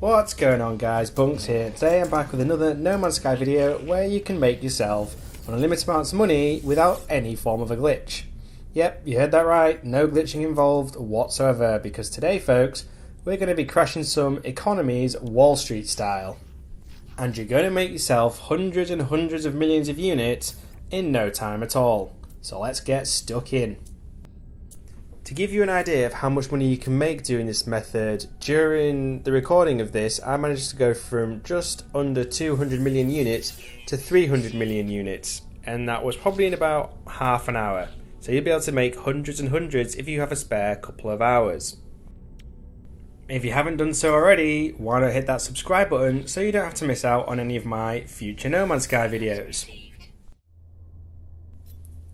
What's going on guys, Bunks here. Today I'm back with another No Man's Sky video where you can make yourself unlimited amounts of money without any form of a glitch. Yep, you heard that right, no glitching involved whatsoever, because today folks, we're going to be crashing some economies Wall Street style. And you're going to make yourself hundreds and hundreds of millions of units in no time at all. So let's get stuck in. To give you an idea of how much money you can make doing this method, during the recording of this I managed to go from just under 200 million units to 300 million units, and that was probably in about half an hour. So you'll be able to make hundreds and hundreds if you have a spare couple of hours. If you haven't done so already, why not hit that subscribe button so you don't have to miss out on any of my future No Man's Sky videos.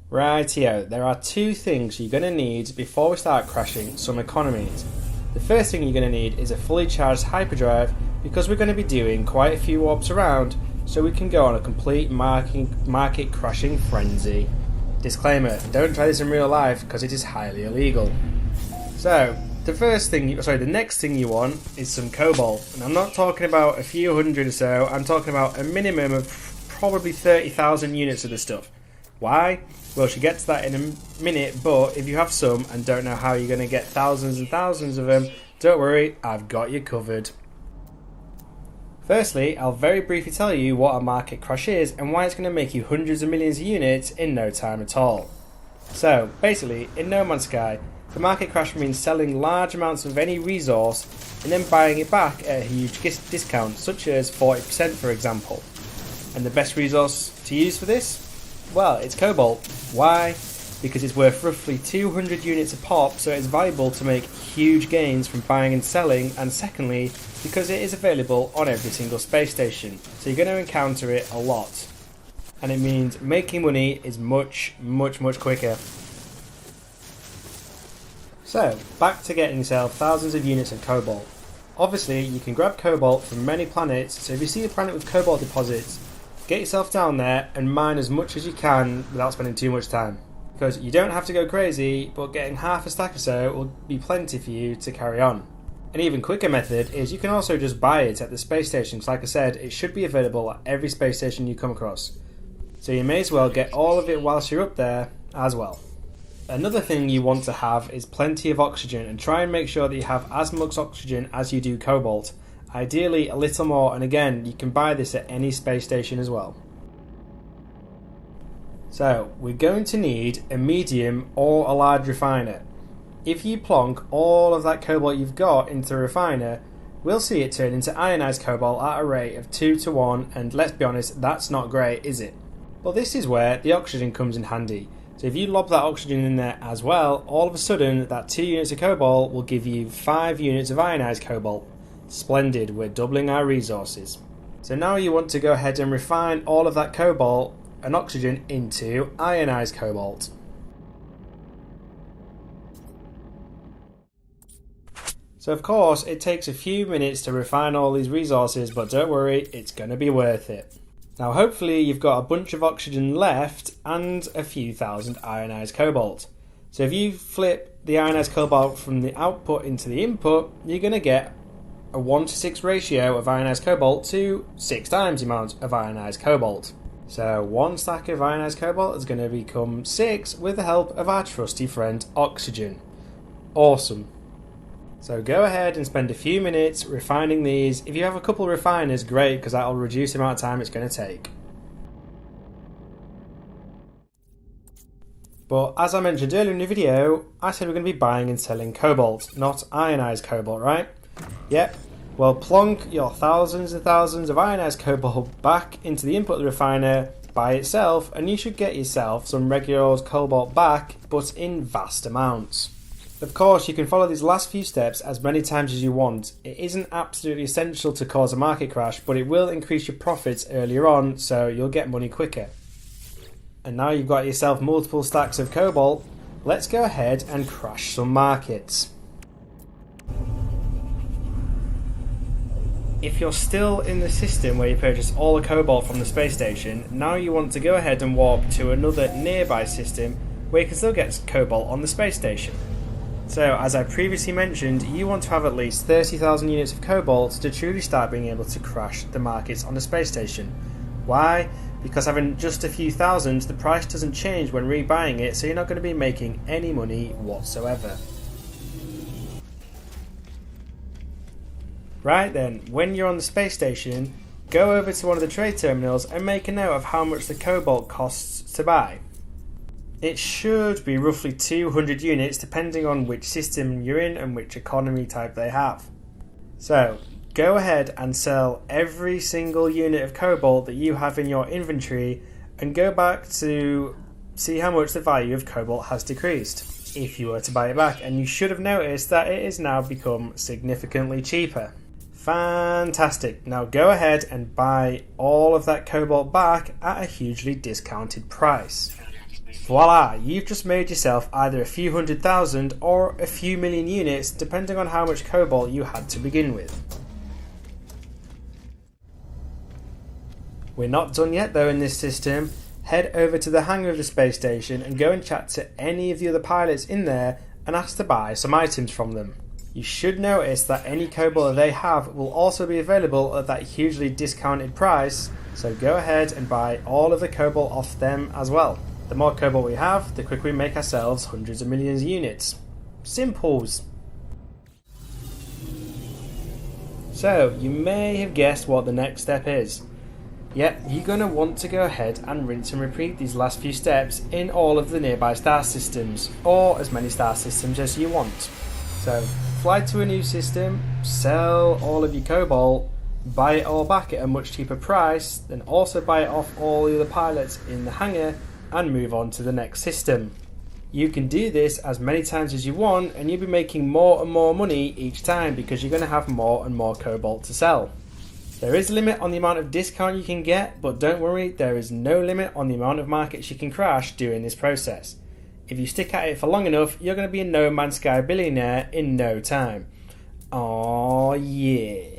Rightio, there are two things you're going to need before we start crashing some economies. The first thing you're going to need is a fully charged hyperdrive, because we're going to be doing quite a few warps around so we can go on a complete market crashing frenzy. Disclaimer, don't try this in real life because it is highly illegal. So, the next thing you want is some cobalt, and I'm not talking about a few hundred or so, I'm talking about a minimum of probably 30,000 units of the stuff. Why? Well, she'll get to that in a minute, but if you have some and don't know how you're going to get thousands and thousands of them, don't worry, I've got you covered. Firstly, I'll very briefly tell you what a market crash is and why it's going to make you hundreds of millions of units in no time at all. So, basically, in No Man's Sky, the market crash means selling large amounts of any resource and then buying it back at a huge discount, such as 40% for example. And the best resource to use for this? Well, it's cobalt. Why? Because it's worth roughly 200 units a pop, so it's valuable to make huge gains from buying and selling, and secondly, because it is available on every single space station, so you're going to encounter it a lot. And it means making money is much quicker. So, back to getting yourself thousands of units of cobalt. Obviously, you can grab cobalt from many planets, so if you see a planet with cobalt deposits, get yourself down there and mine as much as you can without spending too much time. Because you don't have to go crazy, but getting half a stack or so will be plenty for you to carry on. An even quicker method is you can also just buy it at the space stations. Like I said, it should be available at every space station you come across. So you may as well get all of it whilst you're up there as well. Another thing you want to have is plenty of oxygen, and try and make sure that you have as much oxygen as you do cobalt. Ideally a little more, and again you can buy this at any space station as well. So we're going to need a medium or a large refiner. If you plonk all of that cobalt you've got into a refiner, we'll see it turn into ionized cobalt at a rate of 2 to 1, and let's be honest, that's not great, is it? Well, this is where the oxygen comes in handy. So if you lob that oxygen in there as well, all of a sudden that 2 units of cobalt will give you 5 units of ionized cobalt. Splendid, we're doubling our resources. So now you want to go ahead and refine all of that cobalt and oxygen into ionized cobalt. So of course it takes a few minutes to refine all these resources, but don't worry, it's going to be worth it. Now hopefully you've got a bunch of oxygen left and a few thousand ionized cobalt. So if you flip the ionized cobalt from the output into the input, you're going to get a 1:6 ratio of ionized cobalt to 6 times the amount of ionized cobalt. So 1 stack of ionized cobalt is going to become 6 with the help of our trusty friend oxygen. Awesome. So go ahead and spend a few minutes refining these. If you have a couple of refiners, great, because that will reduce the amount of time it's going to take. But as I mentioned earlier in the video, I said we're going to be buying and selling cobalt, not ionized cobalt, right? Yep, well plonk your thousands and thousands of ionized cobalt back into the input of the refiner by itself, and you should get yourself some regular cobalt back, but in vast amounts. Of course, you can follow these last few steps as many times as you want. It isn't absolutely essential to cause a market crash, but it will increase your profits earlier on, so you'll get money quicker. And now you've got yourself multiple stacks of cobalt, let's go ahead and crash some markets. If you're still in the system where you purchase all the cobalt from the space station, now you want to go ahead and warp to another nearby system where you can still get cobalt on the space station. So, as I previously mentioned, you want to have at least 30,000 units of cobalt to truly start being able to crash the markets on the space station. Why? Because having just a few thousand, the price doesn't change when rebuying it, so you're not going to be making any money whatsoever. Right then, when you're on the space station, go over to one of the trade terminals and make a note of how much the cobalt costs to buy. It should be roughly 200 units depending on which system you're in and which economy type they have. So, go ahead and sell every single unit of cobalt that you have in your inventory and go back to see how much the value of cobalt has decreased if you were to buy it back, and you should have noticed that it has now become significantly cheaper. Fantastic. Now go ahead and buy all of that cobalt back at a hugely discounted price. Voila, you've just made yourself either a few 100,000 or a few million units depending on how much cobalt you had to begin with. We're not done yet though in this system. Head over to the hangar of the space station and go and chat to any of the other pilots in there and ask to buy some items from them. You should notice that any cobalt that they have will also be available at that hugely discounted price, so go ahead and buy all of the cobalt off them as well. The more cobalt we have, the quicker we make ourselves hundreds of millions of units. Simples. So, you may have guessed what the next step is. Yep, you're going to want to go ahead and rinse and repeat these last few steps in all of the nearby star systems, or as many star systems as you want. So, fly to a new system, sell all of your cobalt, buy it all back at a much cheaper price, then also buy it off all the other pilots in the hangar and move on to the next system. You can do this as many times as you want and you'll be making more and more money each time because you're going to have more and more cobalt to sell. There is a limit on the amount of discount you can get, but don't worry, there is no limit on the amount of markets you can crash during this process. If you stick at it for long enough, you're going to be a No Man's Sky billionaire in no time. Oh yeah.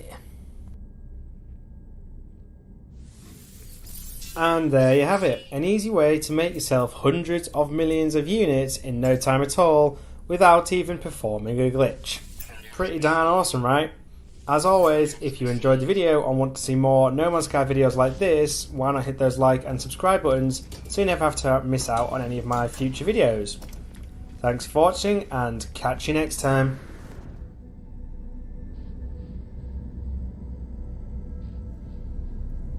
And there you have it, an easy way to make yourself hundreds of millions of units in no time at all without even performing a glitch. Pretty darn awesome, right? As always, if you enjoyed the video and want to see more No Man's Sky videos like this, why not hit those like and subscribe buttons so you never have to miss out on any of my future videos. Thanks for watching and catch you next time.